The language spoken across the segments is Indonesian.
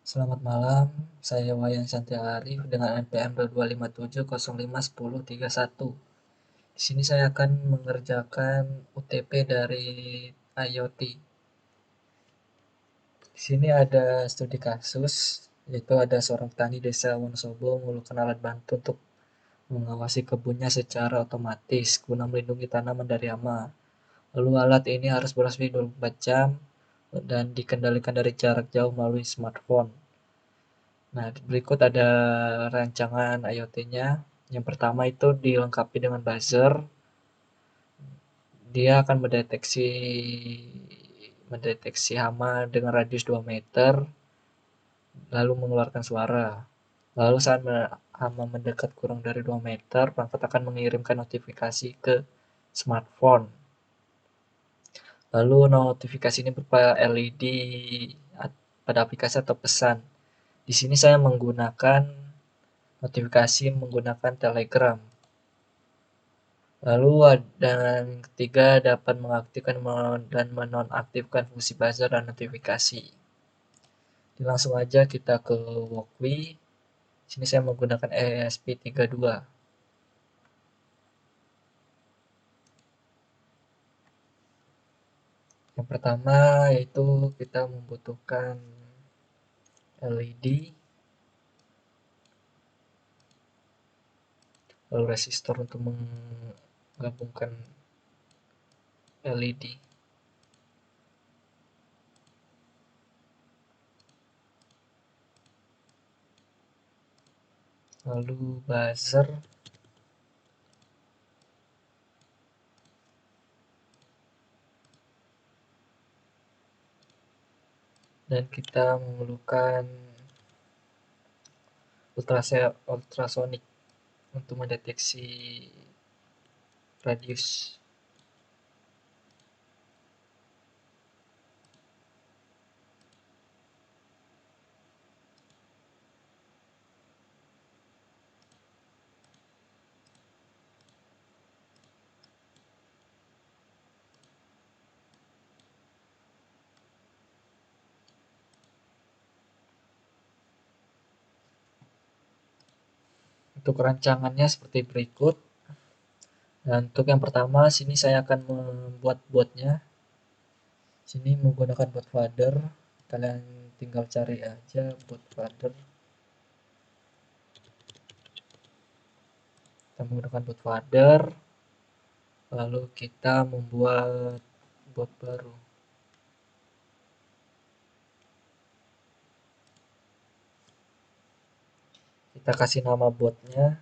Selamat malam, saya Wayan Santi Arif dengan NPM 2257051031. Di sini saya akan mengerjakan UTP dari IoT. Di sini ada studi kasus, yaitu ada seorang petani desa Wonosobo menggunakan alat bantu untuk mengawasi kebunnya secara otomatis guna melindungi tanaman dari hama. Lalu alat ini harus beroperasi 24 jam dan dikendalikan dari jarak jauh melalui smartphone. Nah, berikut ada rancangan IoT-nya. Yang pertama itu dilengkapi dengan buzzer. Dia akan mendeteksi hama dengan radius 2 meter, lalu mengeluarkan suara. Lalu saat hama mendekat kurang dari 2 meter, perangkat akan mengirimkan notifikasi ke smartphone. Lalu notifikasi ini berupa LED pada aplikasi atau pesan. Di sini saya menggunakan notifikasi menggunakan Telegram. Lalu dan ketiga dapat mengaktifkan dan menonaktifkan fungsi buzzer dan notifikasi. Jadi langsung aja kita ke Walkly. Sini saya menggunakan ESP32. Yang pertama yaitu kita membutuhkan LED, lalu resistor untuk menggabungkan LED. Lalu buzzer, dan kita memerlukan ultrasonik untuk mendeteksi radius. Untuk rancangannya seperti berikut. Dan untuk yang pertama, sini saya akan membuat botnya. Sini menggunakan bot father. Kalian tinggal cari aja bot father. Kita menggunakan bot father. Lalu kita membuat bot baru. Kita kasih nama botnya.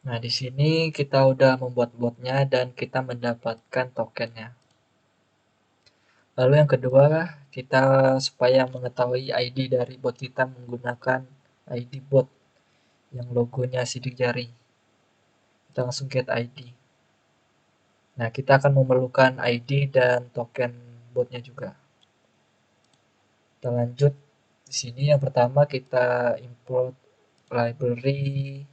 Nah, di sini kita udah membuat botnya dan kita mendapatkan tokennya. Lalu yang kedua, kita supaya mengetahui ID dari bot kita menggunakan ID bot yang logonya sidik jari. Kita langsung get ID. Nah, kita akan memerlukan ID dan token botnya juga. Kita lanjut. Di sini yang pertama kita import library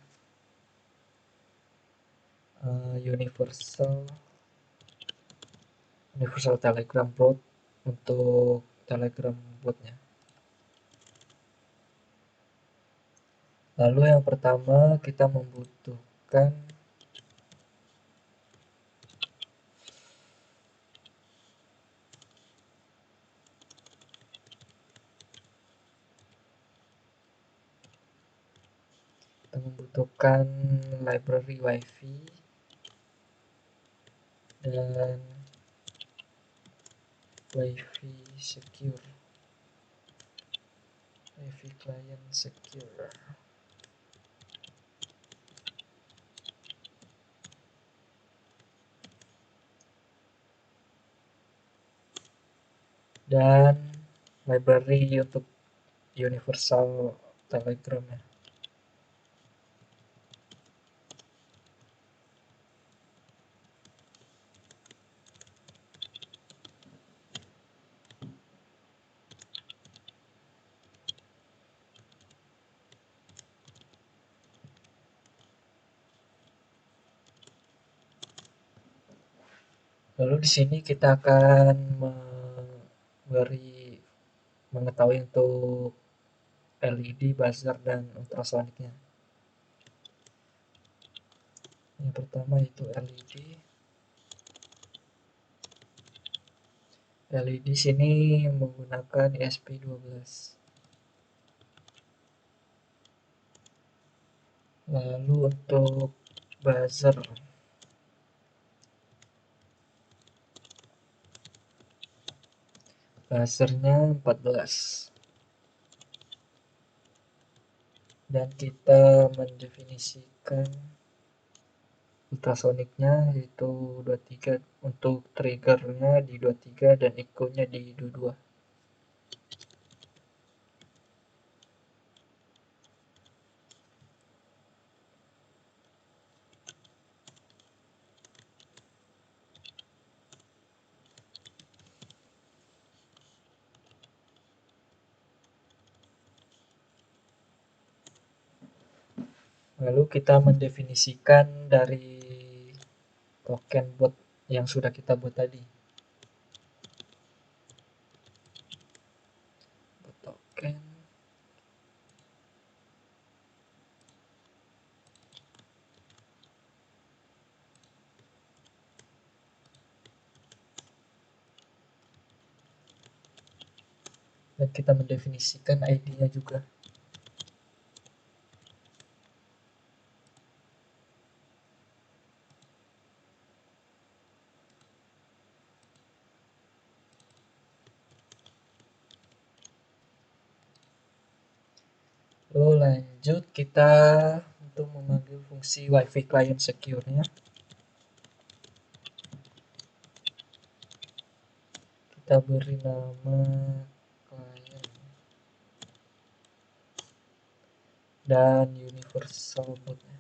universal telegram bot untuk telegram botnya. Lalu yang pertama kita membutuhkan library wifi dan wifi secure, wifi client secure. Dan library untuk universal Telegram ya. Lalu di sini kita akan memberi mengetahui untuk LED, buzzer, dan ultrasoniknya. Yang pertama itu LED. LED sini menggunakan ESP12. Lalu untuk buzzer, buzzernya 14. Dan kita mendefinisikan ultrasoniknya yaitu 23, untuk triggernya di 23 dan echo-nya di 22. Lalu kita mendefinisikan dari token bot yang sudah kita buat tadi. Bot token. Dan kita mendefinisikan ID-nya juga. Lalu lanjut kita untuk memanggil fungsi WiFi client secure-nya. Kita beri nama client dan universal bot-nya.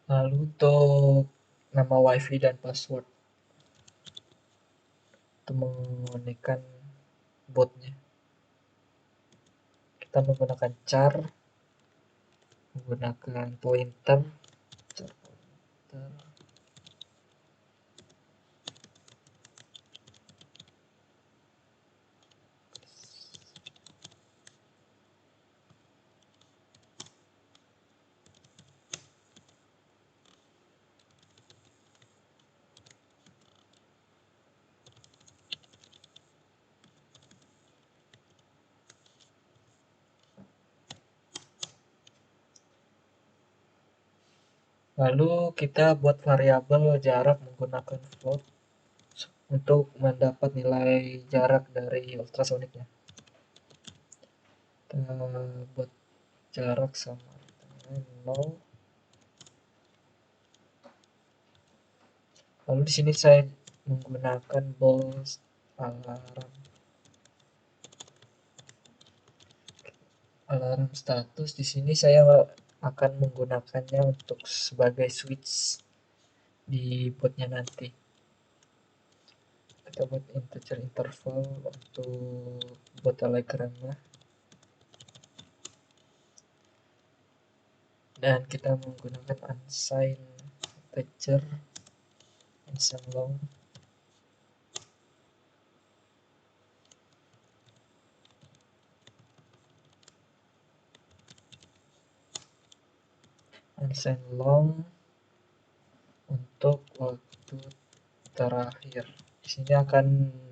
Lalu untuk nama WiFi dan password untuk mengonekkan botnya, kita menggunakan char, menggunakan pointer, char pointer. Lalu kita buat variabel jarak menggunakan float untuk mendapat nilai jarak dari ultrasoniknya. Kita buat jarak sama dengan 0. Lalu di sini saya menggunakan bolt alarm status. Di sini saya akan menggunakannya untuk sebagai switch di botnya nanti. Kita buat integer interval untuk bot telegramnya, dan kita menggunakan unsigned integer, unsigned long, unsigned long untuk waktu terakhir. Di sini akan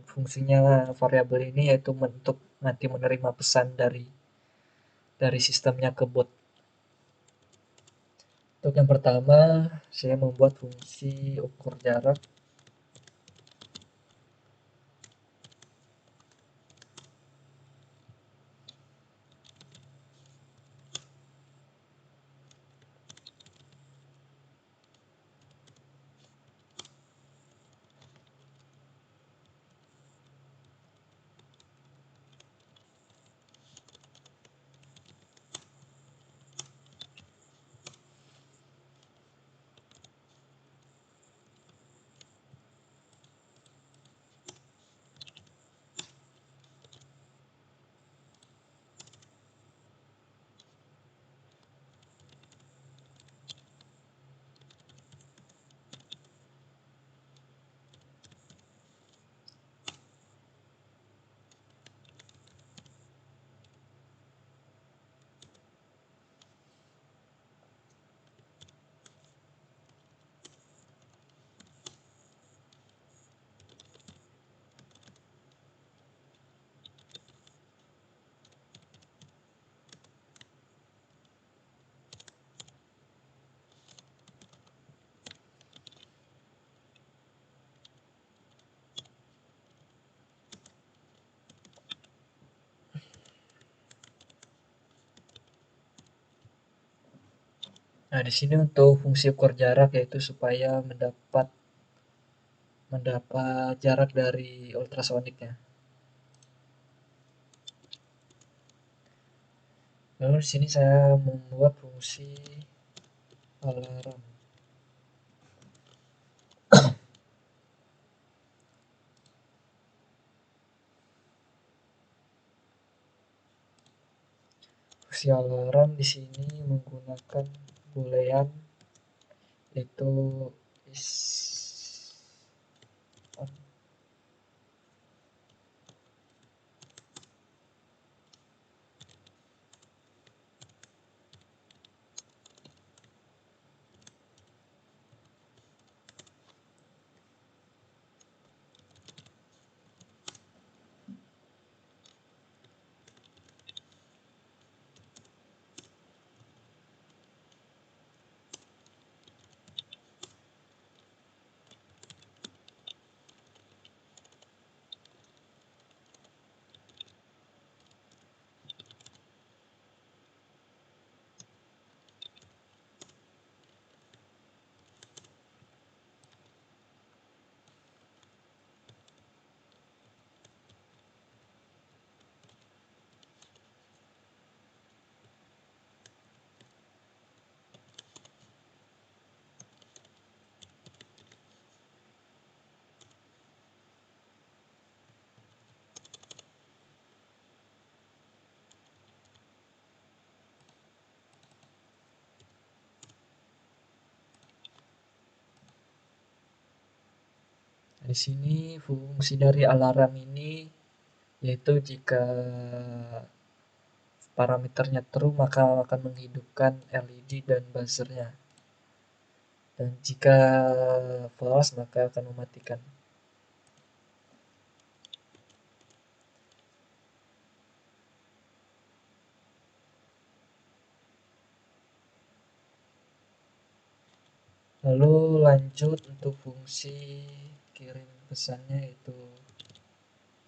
fungsinya variabel ini yaitu untuk nanti menerima pesan dari sistemnya ke bot. Untuk yang pertama, saya membuat fungsi ukur jarak Nah, di sini untuk fungsi ukur jarak yaitu supaya mendapat jarak dari ultrasoniknya. Lalu di sini saya membuat fungsi alarm. Fungsi alarm di sini menggunakan boolean itu is on. Di sini fungsi dari alarm ini yaitu jika parameternya true maka akan menghidupkan LED dan buzzernya, dan jika false maka akan mematikan. Lalu lanjut untuk fungsi kirim pesannya, itu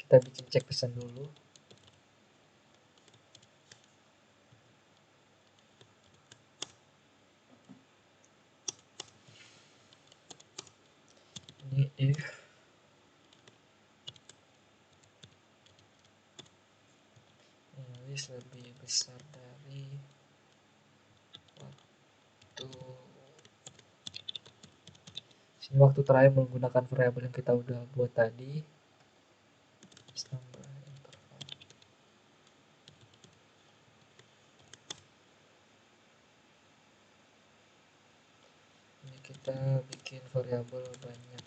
kita bikin cek pesan dulu. Ini if English lebih besar dari waktu. Sini waktu terakhir menggunakan variabel yang kita udah buat tadi. Tambah interval. Ini kita bikin variabel banyak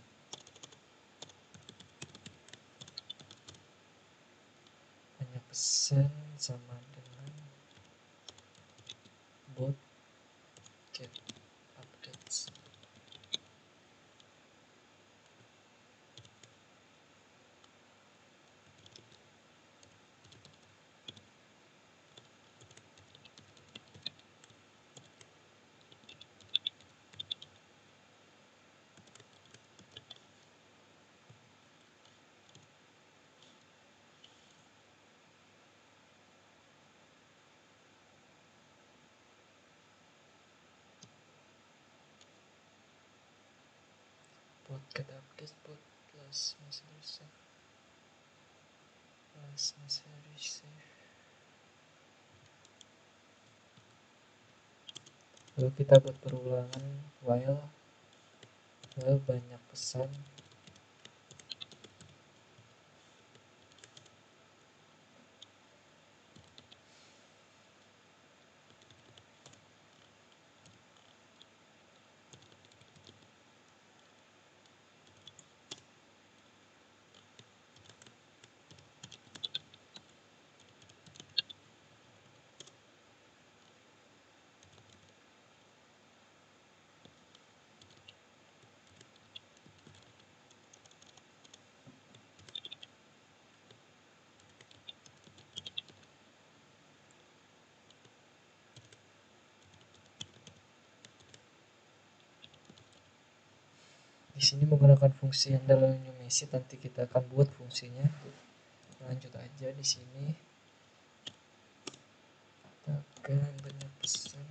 pesan sama dengan bot get updates. Bot get updates, bot plus message save. Lalu kita buat perulangan while banyak pesan di sini menggunakan fungsi handle new message. Nanti kita akan buat fungsinya. Lanjut aja di sini. Kita akan banyak pesan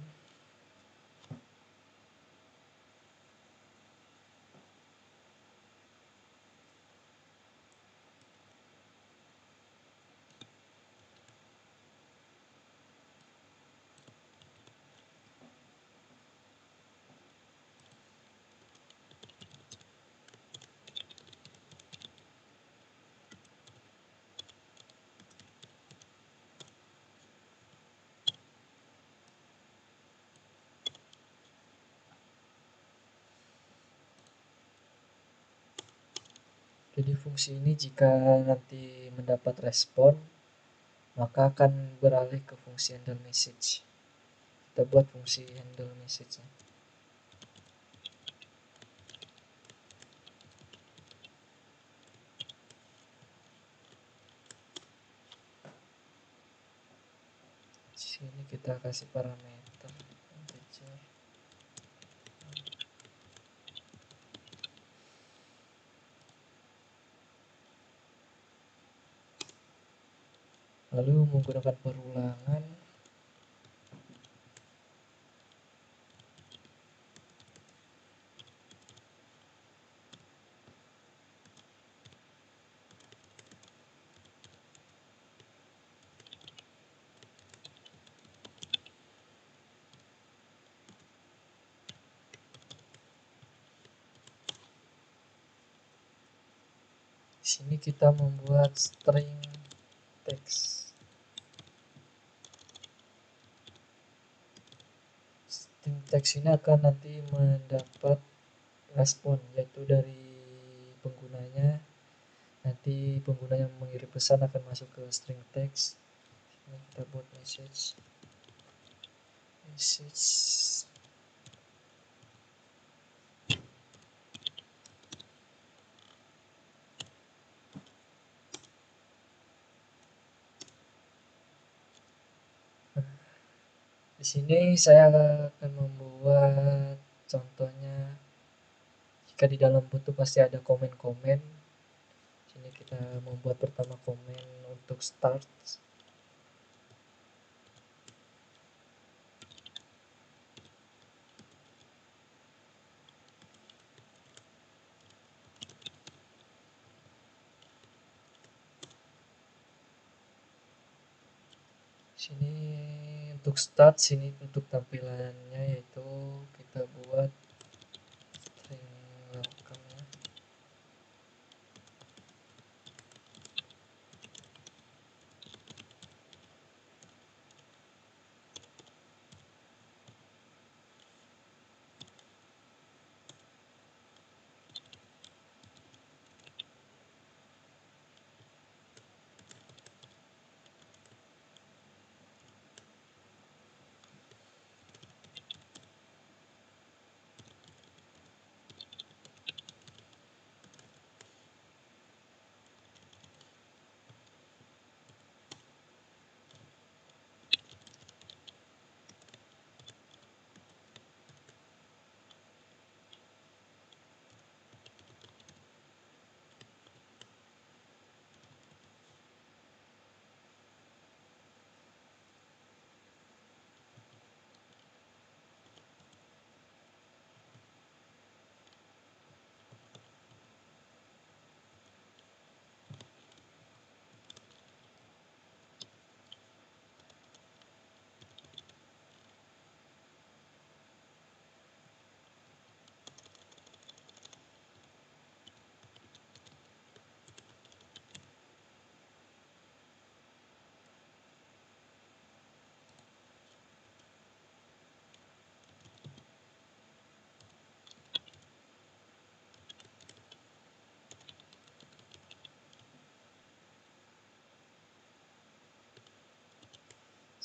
Jadi fungsi ini jika nanti mendapat respon, maka akan beralih ke fungsi handle message. Kita buat fungsi handle message. Sini kita kasih parameter integer. Lalu menggunakan perulangan, di sini kita membuat string text. String text ini akan nanti mendapat respon, yaitu dari penggunanya. Nanti pengguna yang mengirim pesan akan masuk ke string text. Ini kita buat message. Di sini saya akan membuat contohnya, jika di dalam butuh pasti ada komen-komen. Sini kita membuat pertama komen untuk start. Sini untuk start, sini untuk tampilannya yaitu kita buat string welcome ya.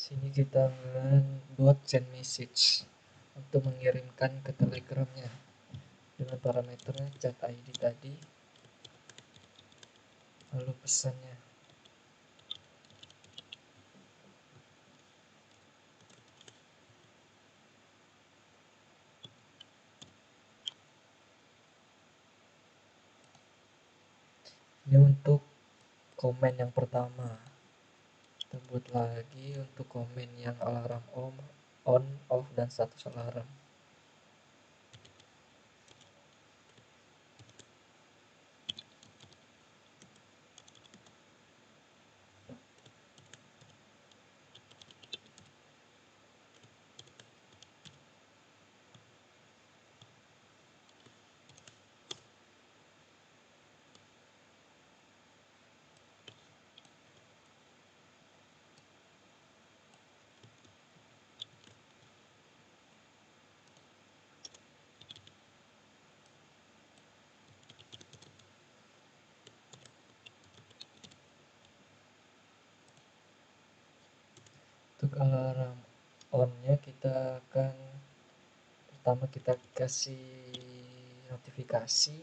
Sini kita buat send message untuk mengirimkan ke telegramnya dengan parameternya chat ID tadi, lalu pesannya. Ini untuk komen yang pertama. Kita buat lagi untuk komen yang alarm on, off, dan status alarm. alarm on-nya kita akan pertama kita kasih notifikasi.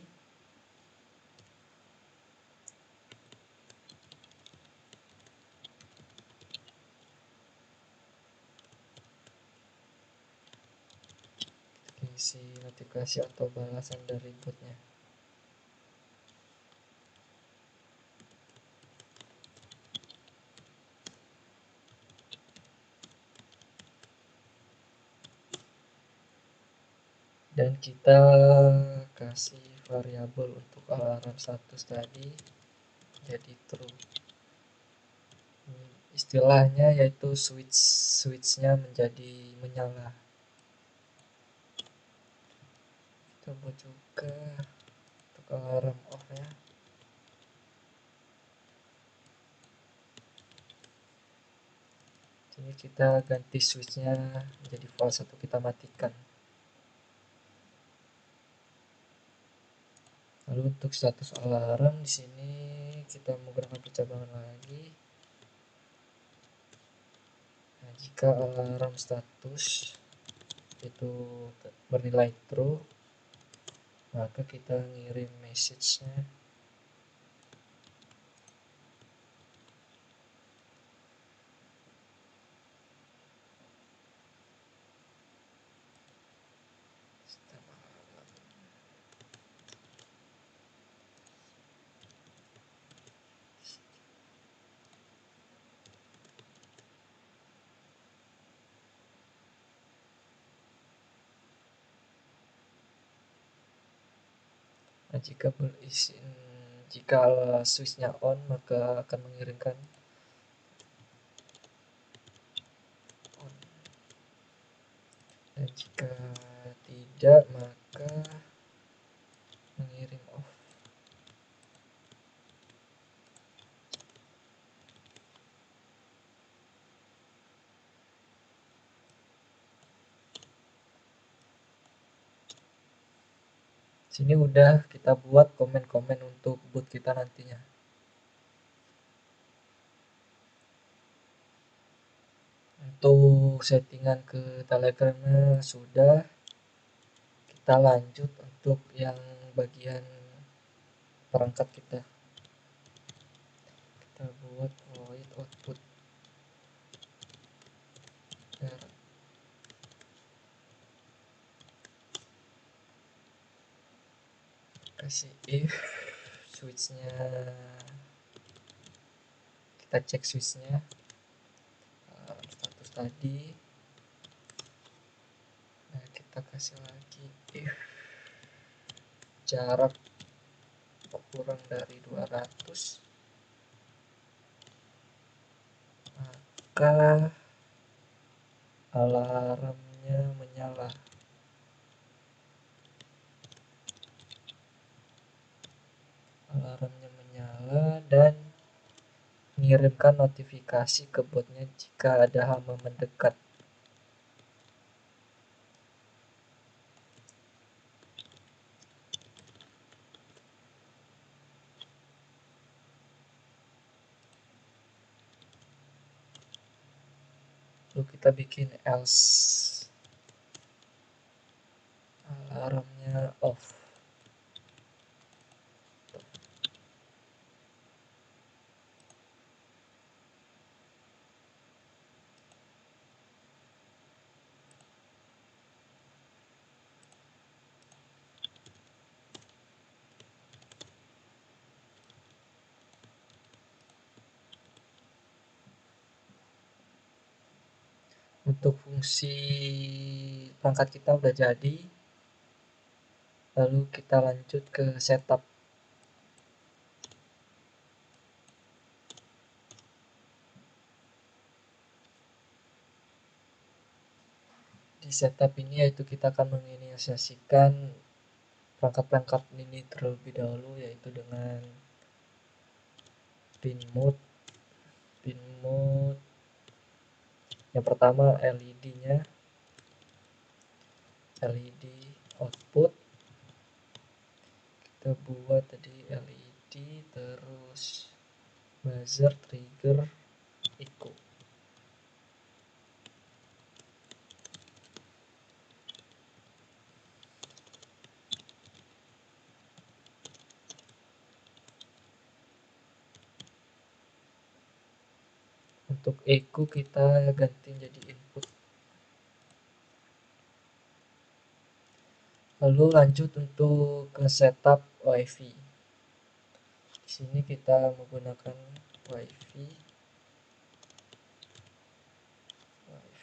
Isi notifikasi atau balasan dari botnya. Dan kita kasih variabel untuk alarm status tadi jadi true. Istilahnya yaitu switchnya menjadi menyala. Kita buat juga untuk alarm off ya. Jadi kita ganti switchnya menjadi false atau kita matikan. Lalu untuk status alarm di sini kita menggunakan percabangan lagi. Nah, jika alarm status itu bernilai true, maka kita ngirim message-nya Nah, jika switchnya on maka akan mengirimkan on, dan jika tidak maka mengirim off. Sini udah kita buat komen-komen untuk bot kita nantinya. Untuk settingan ke Telegramnya sudah. Kita lanjut untuk yang bagian perangkat kita. Kita buat void output. Kasih if switchnya, kita cek switchnya status tadi. Nah, kita kasih lagi if jarak kurang dari 200 maka alarmnya menyala. Alarmnya menyala dan mengirimkan notifikasi ke botnya jika ada hama mendekat. Lalu kita bikin else, alarmnya off. Untuk fungsi perangkat kita udah jadi. Lalu kita lanjut ke setup. Di setup ini yaitu kita akan menginisiasikan perangkat-perangkat ini terlebih dahulu, yaitu dengan pin mode yang pertama LED-nya, LED output kita buat tadi LED, terus buzzer, trigger, echo. Untuk echo kita ganti jadi input. Lalu lanjut untuk ke setup WiFi. Di sini kita menggunakan WiFi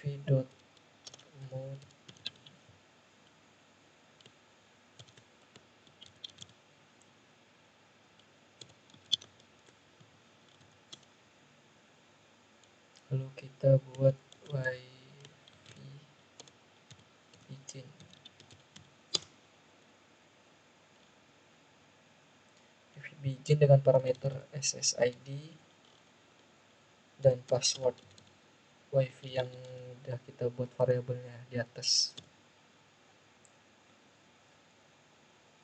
wifi.mode. Lalu kita buat WiFi begin. WiFi begin dengan parameter SSID dan password WiFi yang udah kita buat variabelnya di atas.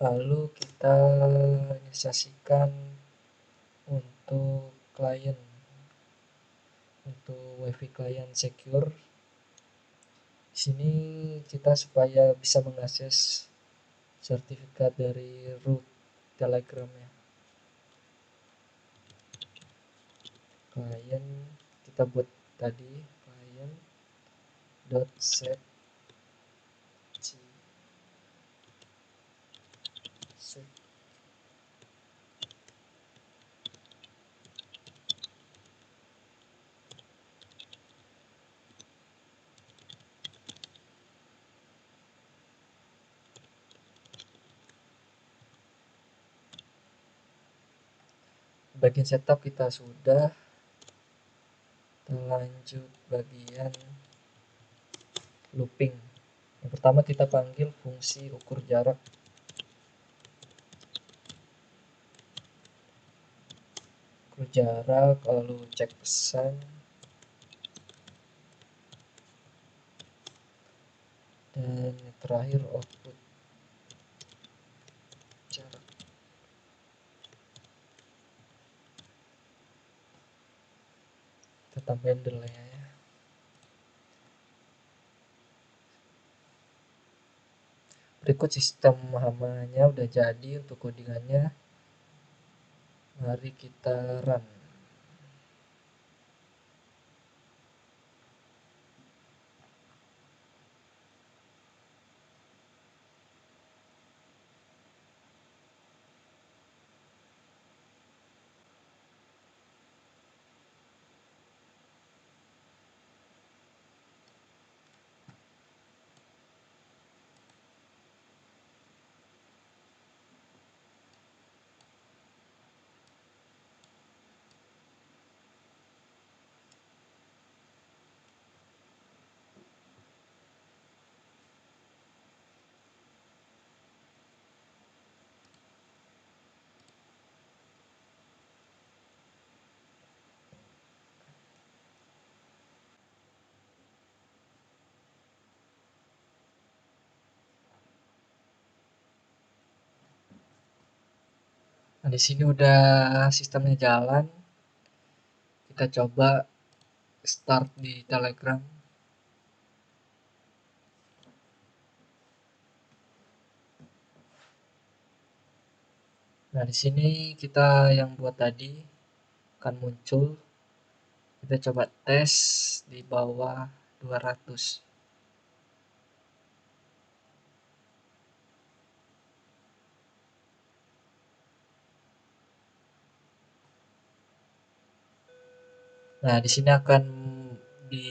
Lalu kita inisiasikan untuk klien, untuk WiFi klien secure. Di sini kita supaya bisa mengakses sertifikat dari root Telegramnya. Klien kita buat tadi klien .set bagian setup kita sudah. Lanjut bagian looping. Yang pertama kita panggil fungsi ukur jarak. Ukur jarak, lalu cek pesan, dan yang terakhir output jarak. Kita tambahin delay ya. Berikut sistem hamanya udah jadi untuk codingannya. Mari kita run. Nah, di sini udah sistemnya jalan. Kita coba start di Telegram. Nah, di sini kita yang buat tadi akan muncul. Kita coba tes di bawah 200. Nah, di sini akan di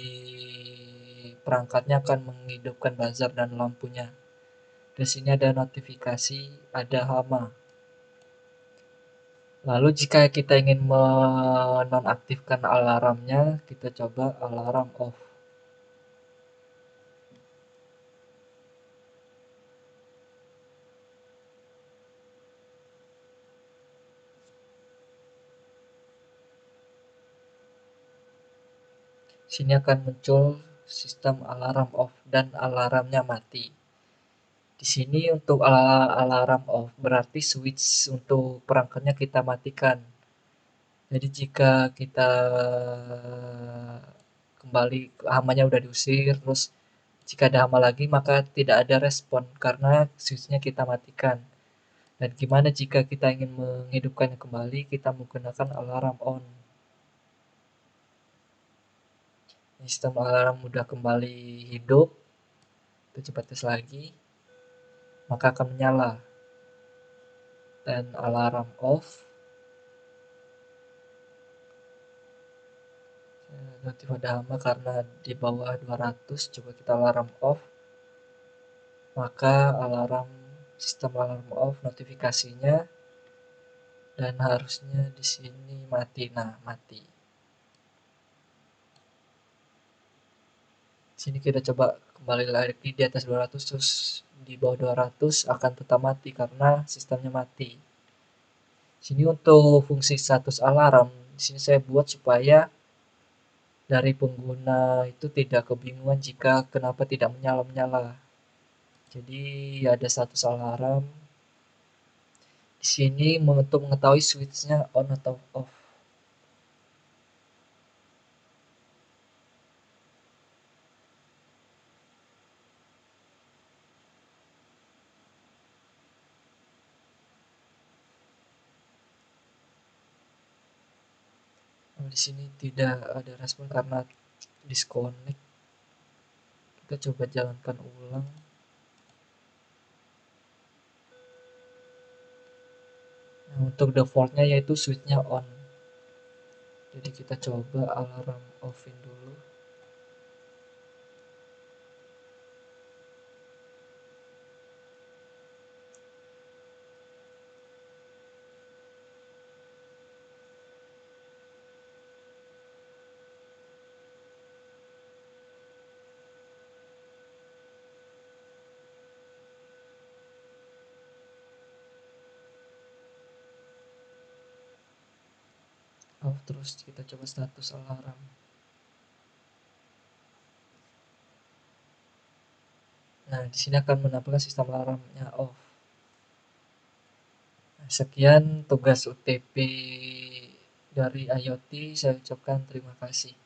perangkatnya akan menghidupkan buzzer dan lampunya. Di sini ada notifikasi, ada hama. Lalu jika kita ingin menonaktifkan alarmnya, kita coba alarm off. Sini akan muncul sistem alarm off dan alarmnya mati. Di sini untuk alarm off berarti switch untuk perangkatnya kita matikan. Jadi jika kita kembali hamanya udah diusir, terus jika ada hama lagi maka tidak ada respon karena switchnya kita matikan. Dan gimana jika kita ingin menghidupkannya kembali, kita menggunakan alarm on. Sistem alarm udah kembali hidup, kita coba tes lagi, maka akan menyala. Dan alarm off, notif ada hama karena di bawah 200. Coba kita alarm off, maka sistem alarm off notifikasinya, dan harusnya di sini mati. Nah, mati. Sini kita coba kembali lagi di atas 200, terus di bawah 200 akan tetap mati karena sistemnya mati. Sini untuk fungsi status alarm, di sini saya buat supaya dari pengguna itu tidak kebingungan jika kenapa tidak menyala-menyala. Jadi ada status alarm. Di sini untuk mengetahui switchnya on atau off. Nah, di sini tidak ada respon karena disconnect. Kita coba jalankan ulang. Nah, untuk defaultnya yaitu switchnya on. Jadi kita coba alarm offin dulu. Off, terus kita coba status alarm. Nah, di sini akan menampilkan sistem alarmnya off. Nah, sekian tugas UTP dari IoT. Saya ucapkan terima kasih.